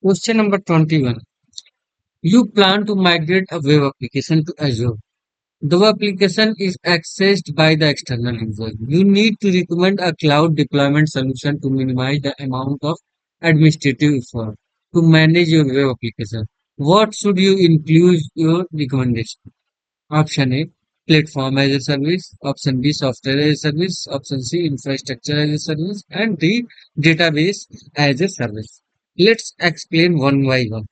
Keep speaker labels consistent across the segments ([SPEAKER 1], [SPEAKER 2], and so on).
[SPEAKER 1] Question number 21. You plan to migrate a web application to Azure. The web application is accessed by the external user. You need to recommend a cloud deployment solution to minimize the amount of administrative effort to manage your web application. What should you include your recommendation? Option A, platform as a service. Option B, software as a service. Option C, infrastructure as a service. And D, database as a service. Let's explain one by one.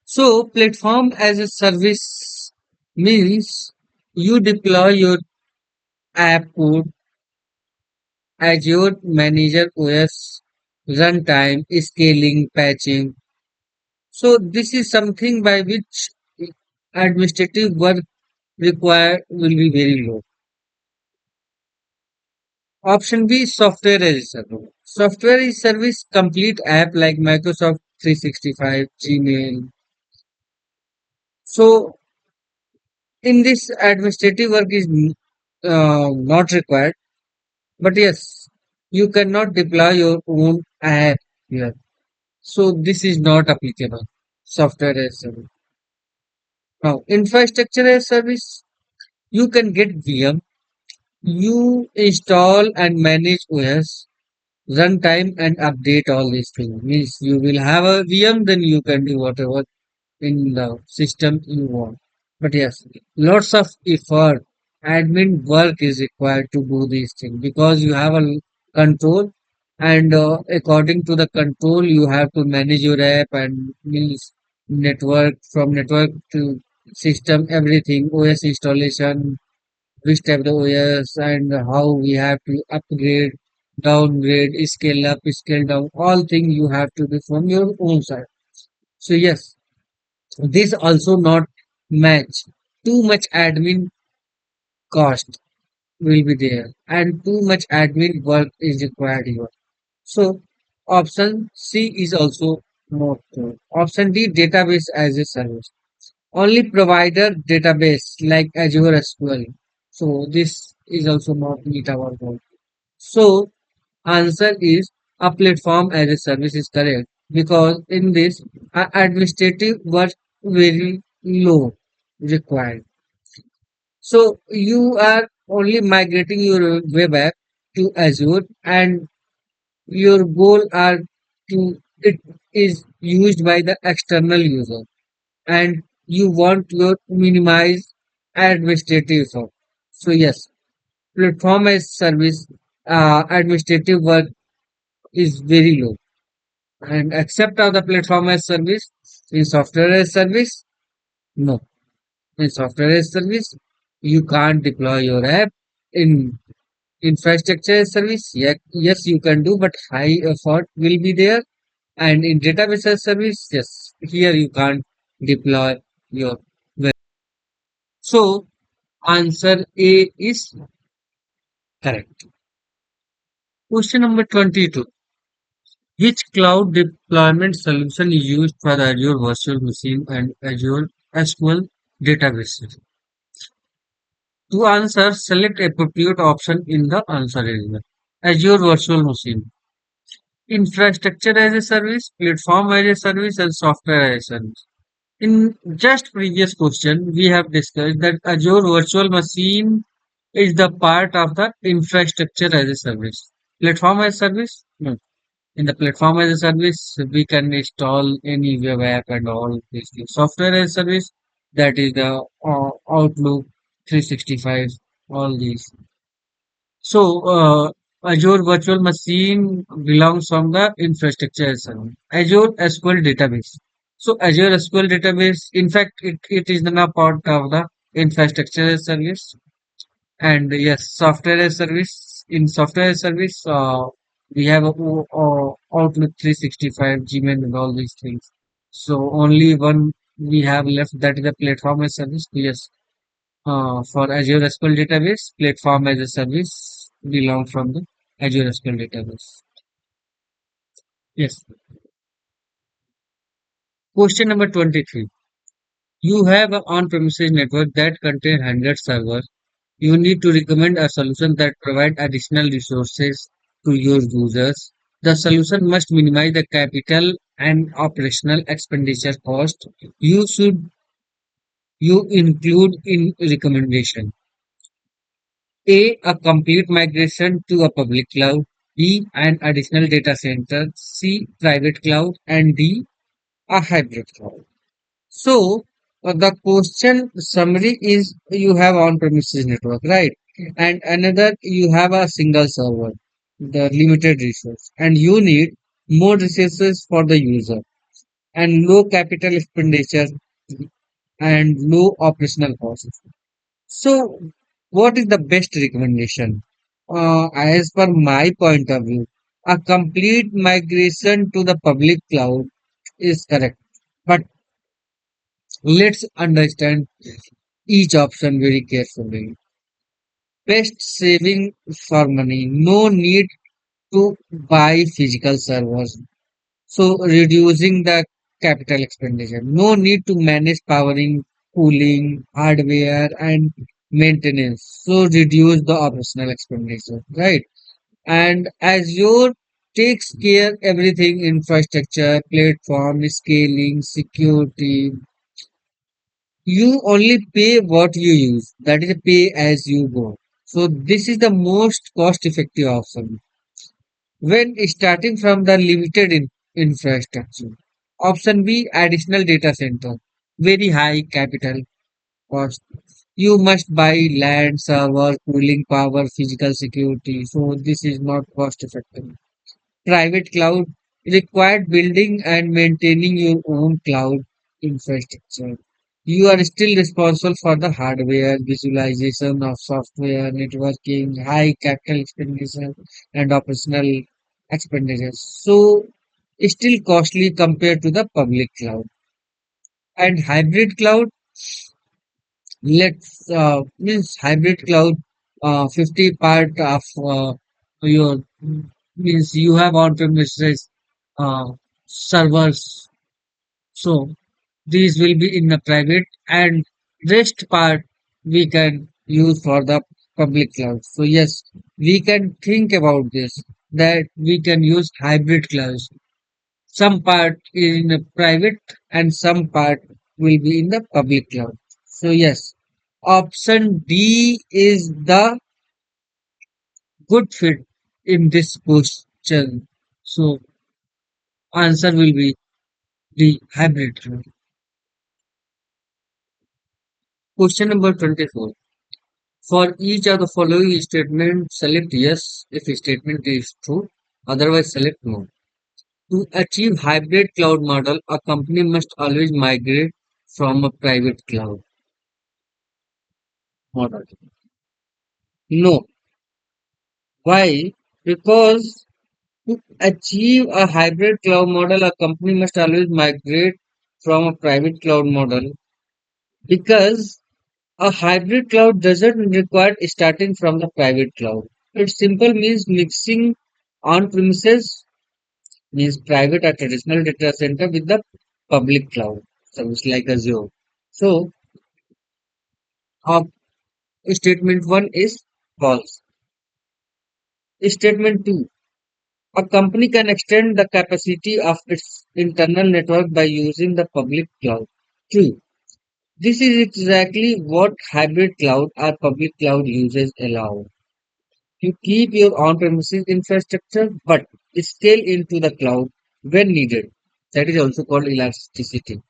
[SPEAKER 1] So, platform as a service means you deploy your app code, Azure Manager OS, runtime, scaling, patching. So, this is something by which administrative work required will be very low. Option B, software as a service. Software as a service, complete app like Microsoft 365, Gmail. So, in this administrative work is not required. But yes, you cannot deploy your own app here. So this is not applicable. Software as a service. Now, infrastructure as a service, you can get VM. You install and manage OS, runtime and update all these things. Means you will have a VM, then you can do whatever in the system you want. But yes, lots of effort, admin work is required to do these things because you have a control, and according to the control, you have to manage your app and means network from network to system, everything, OS installation, which type of OS, and how we have to upgrade, downgrade, scale up, scale down, all things you have to do from your own side. So yes, this also not match. Too much admin cost will be there and too much admin work is required here. So option C is also not true. Option D, database as a service. Only provider database like Azure SQL. So this is also not meet our goal. So answer is a platform as a service is correct because in this administrative work very low required. So you are only migrating your web app to Azure and your goal are to it is used by the external user and you want to minimize administrative work. So yes, platform as service administrative work is very low and except of the platform as service in software as service, no. In software as service, you can't deploy your app. In infrastructure as service, yeah, yes, you can do, but high effort will be there. And in database as service, yes, here you can't deploy your web. So answer A is correct. Question number 22. Which cloud deployment solution is used for Azure Virtual Machine and Azure SQL databases? To answer, select appropriate option in the answer area. Azure Virtual Machine, infrastructure as a service, platform as a service, and software as a service. In just previous question, we have discussed that Azure Virtual Machine is the part of the infrastructure as a service. Platform as a service? No. In the platform as a service, we can install any web app and all these things. Software as a service, that is the Outlook 365, all these. So, Azure Virtual Machine belongs from the infrastructure as well. Azure SQL Database. So, Azure SQL Database, in fact, it is now part of the infrastructure as service. And yes, software as service. In software as service, we have Outlook 365, Gmail, and all these things. So, only one we have left, that is the platform as service. Yes, for Azure SQL Database, platform as a service belongs from the Azure SQL Database. Yes. Question number 23. You have an on-premises network that contains 100 servers. You need to recommend a solution that provides additional resources to your users. The solution must minimize the capital and operational expenditure cost you should you include in recommendation. A complete migration to a public cloud. B, an additional data center. C, private cloud. And D, a hybrid cloud. So, the question summary is you have on-premises network, right? And another, you have a single server, the limited resource, and you need more resources for the user and low capital expenditure and low operational costs. So, what is the best recommendation? As per my point of view, a complete migration to the public cloud is correct. But let's understand each option very carefully. Best saving for money. No need to buy physical servers. So reducing the capital expenditure. No need to manage powering, cooling, hardware and maintenance. So reduce the operational expenditure, right? And Azure takes care everything infrastructure, platform, scaling, security. You only pay what you use. That is a pay as you go. So this is the most cost effective option. When starting from the limited infrastructure. Option B, additional data center. Very high capital cost. You must buy land, server, cooling power, physical security. So this is not cost effective. Private cloud required building and maintaining your own cloud infrastructure. You are still responsible for the hardware, visualization of software, networking, high capital expenditure, and operational expenditures. So, still costly compared to the public cloud. And hybrid cloud, let's means hybrid cloud, 50 part of your means you have on-premises servers. So these will be in the private and rest part we can use for the public cloud. So yes, we can think about this that we can use hybrid clouds. Some part is in the private and some part will be in the public cloud. So yes, option D is the good fit in this question. So answer will be the hybrid cloud. Question number 24. For each of the following statement, select yes if the statement is true, otherwise select no. To achieve hybrid cloud model, a company must always migrate from a private cloud model. No. Why? Because to achieve a hybrid cloud model, a company must always migrate from a private cloud model because a hybrid cloud doesn't require starting from the private cloud. It simple means mixing on-premises means private or traditional data center with the public cloud service like Azure. So, uh, statement one is false. Statement two, a company can extend the capacity of its internal network by using the public cloud. True. This is exactly what hybrid cloud or public cloud users allow. You keep your on-premises infrastructure, but scale into the cloud when needed. That is also called elasticity.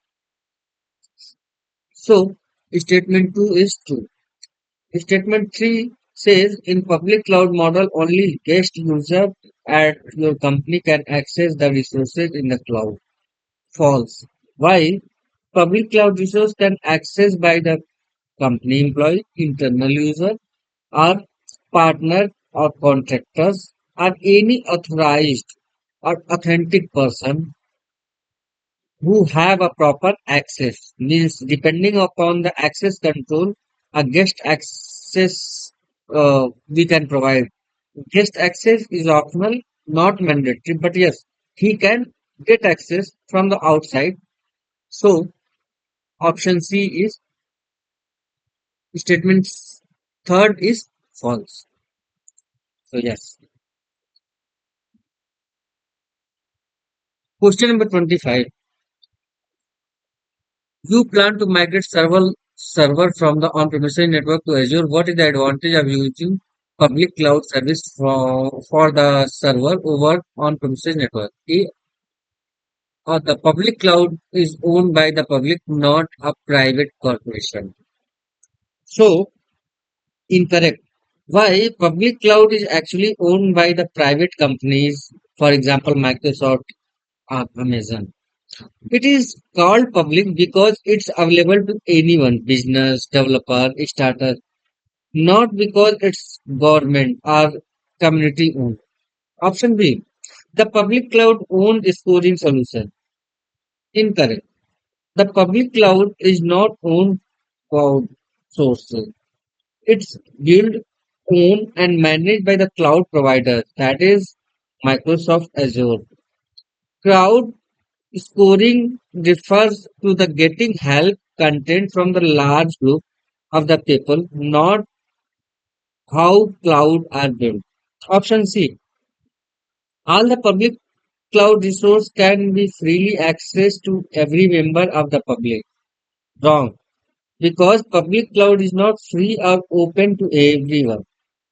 [SPEAKER 1] So, statement 2 is true. Statement 3 says in public cloud model only guest user at your company can access the resources in the cloud. False. Why? Public cloud resource can access by the company employee, internal user, or partner or contractors, or any authorized or authentic person who have a proper access. Means depending upon the access control, a guest access we can provide. Guest access is optional, not mandatory, but yes, he can get access from the outside. So option C is statement third is false. So yes. Question number 25. You plan to migrate server from the on-premises network to Azure. What is the advantage of using public cloud service for the server over on-premises network? A, the public cloud is owned by the public, not a private corporation. So, incorrect. Why? Public cloud is actually owned by the private companies, for example, Microsoft, Amazon. It is called public because it's available to anyone, business, developer, starter, not because it's government or community owned. Option B, the public cloud owned scoring solution. Incorrect. The public cloud is not owned cloud sources. It's built, owned, and managed by the cloud provider, that is Microsoft Azure. Cloud scoring refers to the getting help content from the large group of the people, not how cloud are built. Option C. All the public cloud resource can be freely accessed to every member of the public. Wrong. Because public cloud is not free or open to everyone.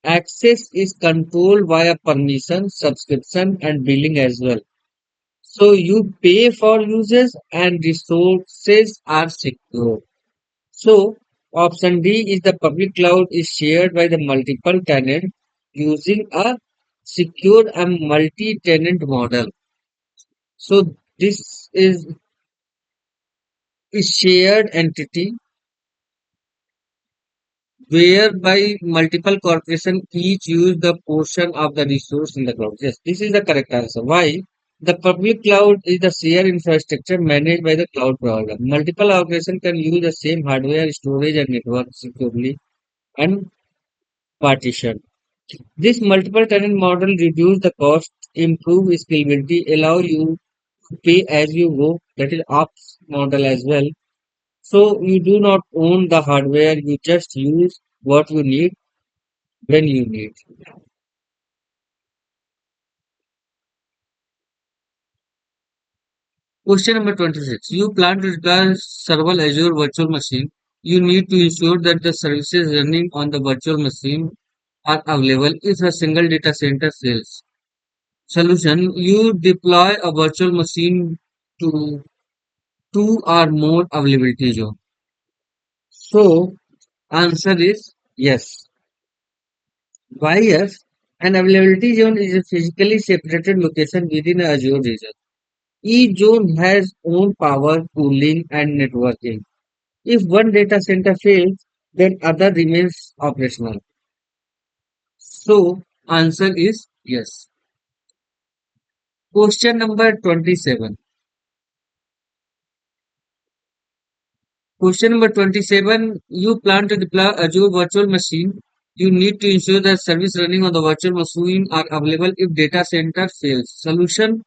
[SPEAKER 1] Access is controlled via permission, subscription, and billing as well. So you pay for users and resources are secure. So option D is the public cloud is shared by the multiple tenant using a secure and multi-tenant model. So this is a shared entity whereby multiple corporations each use the portion of the resource in the cloud. Yes, this is the correct answer. Why? The public cloud is the shared infrastructure managed by the cloud provider. Multiple organizations can use the same hardware, storage, and network securely and partition. This multiple tenant model reduce the cost, improve scalability, allow you to pay as you go. That is ops model as well. So you do not own the hardware, you just use what you need when you need. Question number 26. You plan to deploy several Azure virtual machine. You need to ensure that the services running on the virtual machine are available if a single data center fails. Solution. You deploy a virtual machine to two or more availability zone. So answer is yes. Why yes? An availability zone is a physically separated location within a Azure region. Each zone has own power, cooling, and networking. If one data center fails, then other remains operational. So answer is yes. Question number 27. Question number 27. You plan to deploy Azure virtual machine. You need to ensure that service running on the virtual machine are available if data center fails. Solution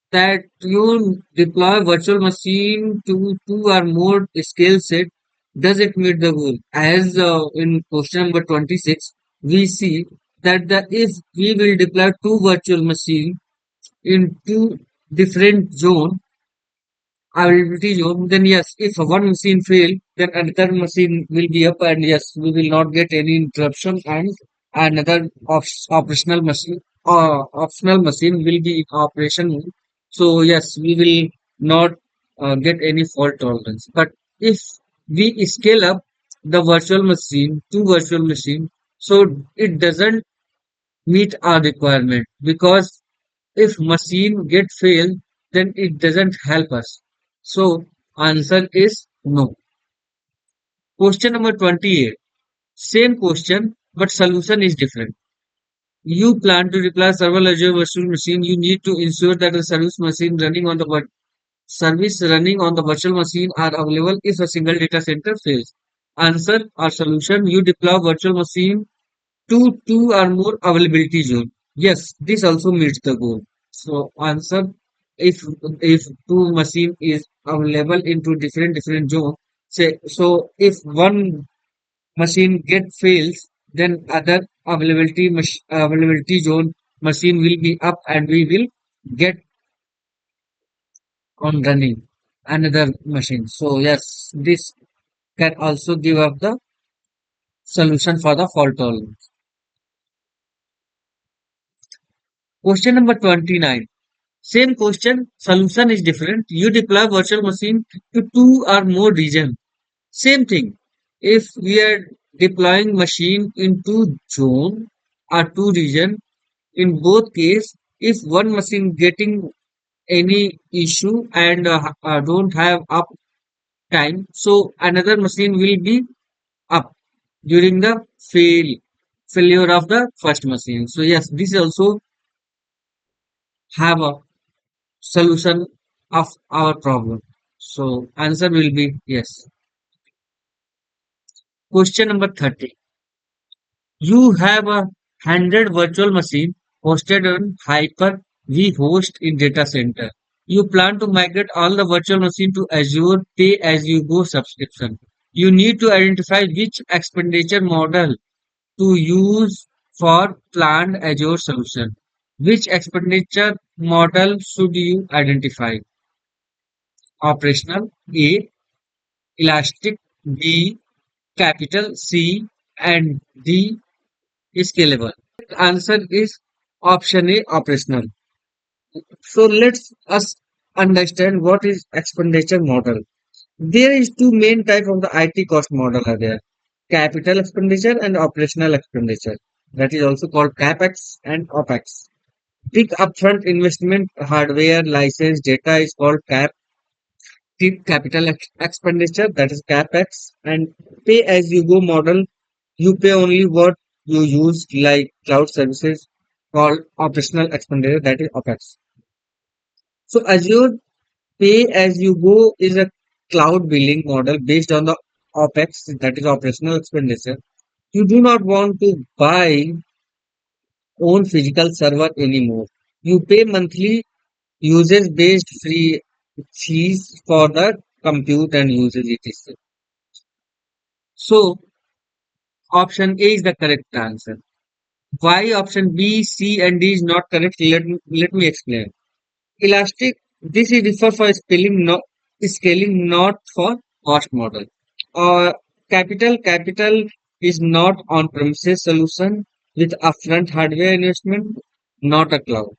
[SPEAKER 1] that you deploy virtual machine to two or more skill set. Does it meet the goal? As in question number 26, we see that if we will deploy two virtual machine in two different zone, availability zone, then yes, if one machine fail, then another machine will be up, and yes, we will not get any interruption, and another operational machine optional machine will be in operation. So yes, we will not get any fault tolerance. But if we scale up the virtual machine to virtual machine, so it doesn't meet our requirement, because if machine get fail, then it doesn't help us. So answer is no. Question number 28. Same question, but solution is different. You plan to deploy several Azure virtual machine. You need to ensure that the service running on the virtual machine are available if a single data center fails. Answer or solution: you deploy virtual machine to two or more availability zone. Yes, this also meets the goal. So answer, if two machine is available into different zone, say, so if one machine get fails, then other availability zone machine will be up, and we will get on running another machine. So yes, this can also give up the solution for the fault tolerance. Question number 29. Same question, solution is different. You deploy virtual machine to two or more region. Same thing. If we are deploying machine in two zone or two region, in both case, if one machine getting any issue and don't have up time, so another machine will be up during the failure of the first machine. So yes, this also have a solution of our problem. So answer will be yes. Question number 30. You have 100 virtual machine hosted on Hyper-V host in data center. You plan to migrate all the virtual machine to Azure pay-as-you-go subscription. You need to identify which expenditure model to use for planned Azure solution. Which expenditure model should you identify? Operational A, elastic B, capital C, and D, scalable. Answer is option A, operational. So let's us understand what is expenditure model. There is two main type of the IT cost model are there. Capital expenditure and operational expenditure. That is also called CapEx and OpEx. Big upfront investment, hardware, license, data is called capital expenditure, that is CapEx, and pay as you go model. You pay only what you use, like cloud services, called operational expenditure, that is OpEx. So Azure pay as you go is a cloud billing model based on the OpEx, that is operational expenditure. You do not want to buy own physical server anymore. You pay monthly usage based free fees for the compute and usage etc. So option A is the correct answer. Why option B, C, and D is not correct? Let me explain. Elastic, this is refer for scaling, not for cost model. Capital is not on-premises solution with upfront hardware investment, not a cloud.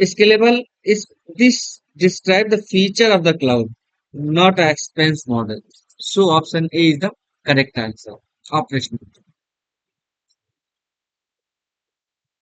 [SPEAKER 1] Scalable is this describe the feature of the cloud, not a expense model. So option A is the correct answer. Operational.